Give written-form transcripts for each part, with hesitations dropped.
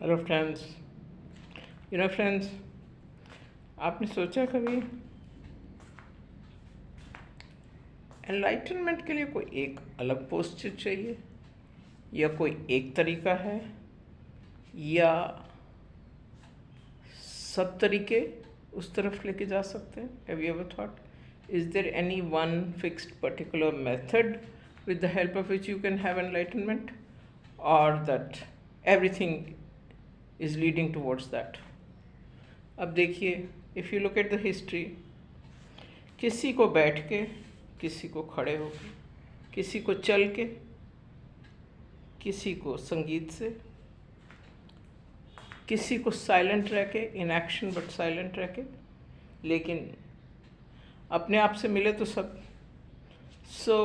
Hello friends. Friends, आपने सोचा कभी एनलाइटनमेंट के लिए कोई एक अलग पोस्चर चाहिए, या कोई एक तरीका है, या सब तरीके उस तरफ लेके जा सकते हैं? Have you ever thought, is there any one fixed particular method with the help of which you can have enlightenment, or that everything is leading towards that? अब देखिए, if you look at the history, किसी को बैठ के, किसी को खड़े होके, किसी को चल के, किसी को संगीत से, किसी को साइलेंट रह के, इन एक्शन बट साइलेंट रह के, लेकिन अपने आप से मिले तो सब। सो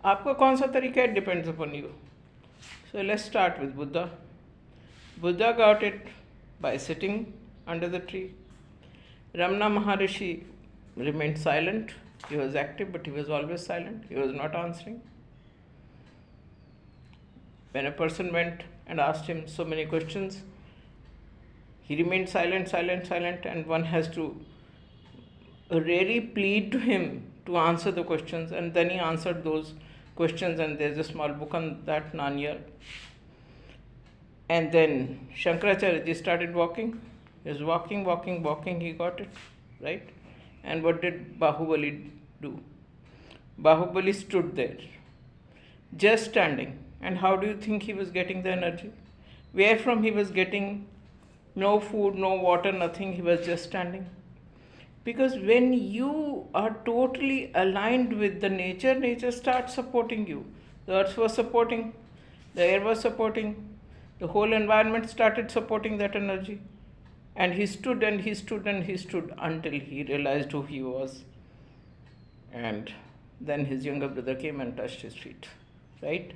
आपका कौन सा तरीका है, depends upon you. So let's start with Buddha. Buddha got it by sitting under the tree. Ramana Maharishi remained silent. He was active, but he was always silent. He was not answering. When a person went and asked him so many questions, he remained silent, silent, silent, and one has to really plead to him to answer the questions, and then he answered those questions, and there's a small book on that, Nanya. And then Shankaracharya ji started walking. He was walking, walking, walking, he got it, right? And what did Bahubali do? Bahubali stood there, just standing. And how do you think he was getting the energy? Where from he was getting? No food, no water, nothing. He was just standing. Because when you are totally aligned with the nature, nature starts supporting you. The earth was supporting, the air was supporting, the whole environment started supporting that energy. And he stood and he stood and he stood until he realized who he was. And then his younger brother came and touched his feet, right?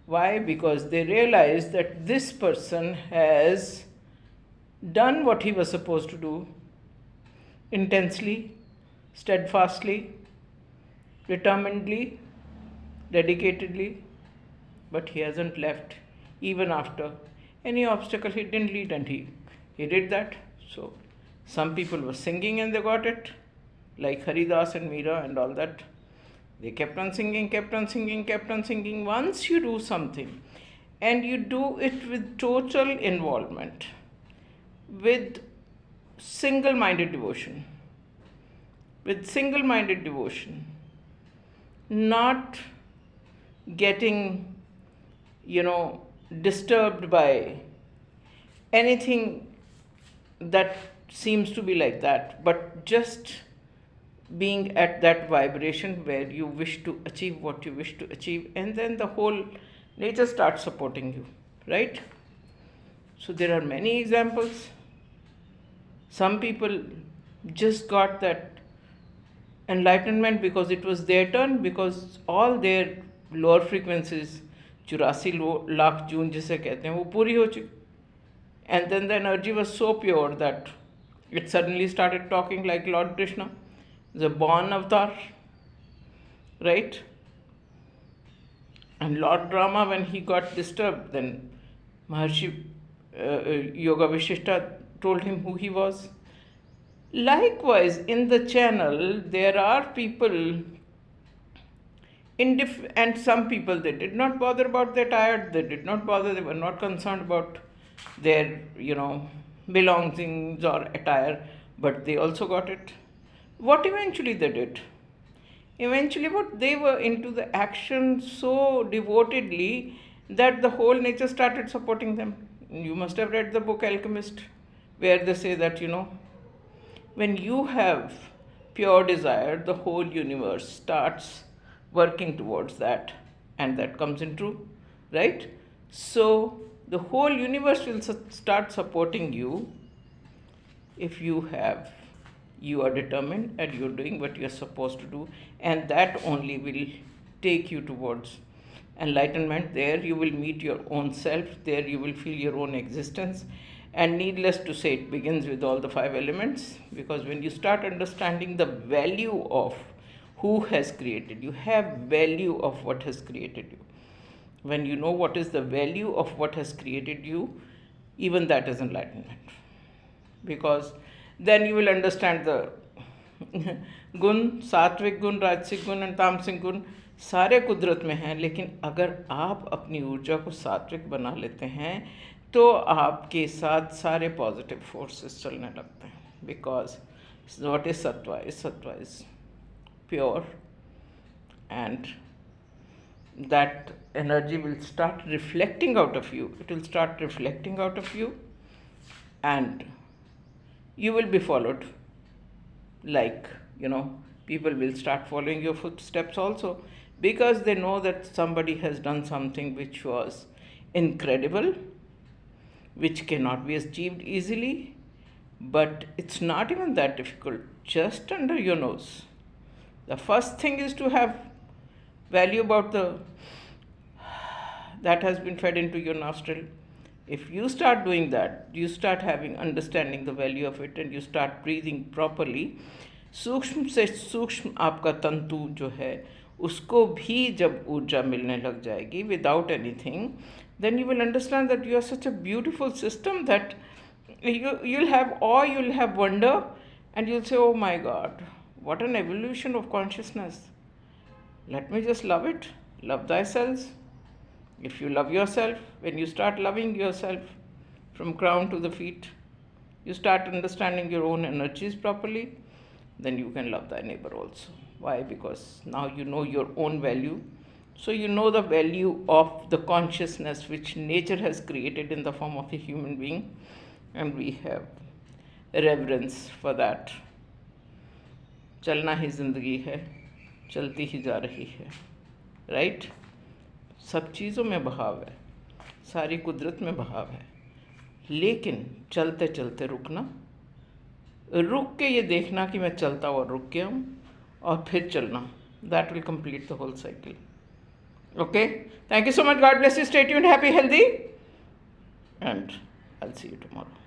Why? Because they realized that this person has done what he was supposed to do, intensely, steadfastly, determinedly, dedicatedly, but he hasn't left even after any obstacle. He didn't lead, and he did that. So some people were singing and they got it, like Haridas and Meera and all that. They kept on singing, kept on singing, kept on singing. Once you do something and you do it with total involvement, with single-minded devotion, not getting, disturbed by anything that seems to be like that, but just being at that vibration where you wish to achieve what you wish to achieve, and then the whole nature starts supporting you, right? So there are many examples. Some people just got that enlightenment because it was their turn, because all their lower frequencies, 84 lakh जून जिसे कहते हैं, वो पूरी हो चुकी. And then the energy was so pure that it suddenly started talking like Lord Krishna, the born avatar, right? And Lord Rama, when he got disturbed, then Maharshi Yoga Vishishta told him who he was. Likewise, in the channel, there are people, and some people, they did not bother about their attire, they were not concerned about their, belongings or attire, but they also got it. What eventually they did? Eventually, what they were into the action so devotedly that the whole nature started supporting them. You must have read the book Alchemist, where they say that, when you have pure desire, the whole universe starts working towards that, and that comes in true, right? So the whole universe will start supporting you if you are determined and you're doing what you're supposed to do, and that only will take you towards enlightenment. There you will meet your own self, there you will feel your own existence. And needless to say, it begins with all the 5 elements, because when you start understanding the value of who has created you, have value of what has created you, when you know what is the value of what has created you, even that is enlightenment. Because then you will understand the गुण, सात्विक गुण, राजसिक गुण और तामसिक गुण सारे कुदरत में हैं, लेकिन अगर आप अपनी ऊर्जा को सात्विक बना लेते हैं तो आपके साथ सारे पॉजिटिव फोर्सेस चलने लगते हैं. Because what is sattva is pure, and that energy will start reflecting out of you. It will start reflecting out of you, and you will be followed. Like, people will start following your footsteps also, because they know that somebody has done something which was incredible, which cannot be achieved easily, but it's not even that difficult, just under your nose. The first thing is to have value about the that has been fed into your nostril. If you start doing that, you start having understanding the value of it, and you start breathing properly, सूक्ष्म से सूक्ष्म आपका तंतु जो है उसको भी जब ऊर्जा मिलने लग जाएगी without anything, then you will understand that you are such a beautiful system that you'll have awe, you'll have wonder, and you'll say, oh my God, what an evolution of consciousness. Let me just love it. Love thyself. If you love yourself, when you start loving yourself from crown to the feet, you start understanding your own energies properly, then you can love thy neighbor also. Why? Because now you know your own value. So you know the value of the consciousness which nature has created in the form of a human being, and we have reverence for that. चलना ही जिंदगी है, चलती ही जा रही है. Right? सब चीज़ों में बहाव है, सारी कुदरत में बहाव है, लेकिन चलते चलते रुकना, रुक के ये देखना कि मैं चलता और रुक गया हूँ, और फिर चलना. That will complete the whole cycle. Okay, thank you so much. God bless you. Stay tuned, happy, healthy, and I will see you tomorrow.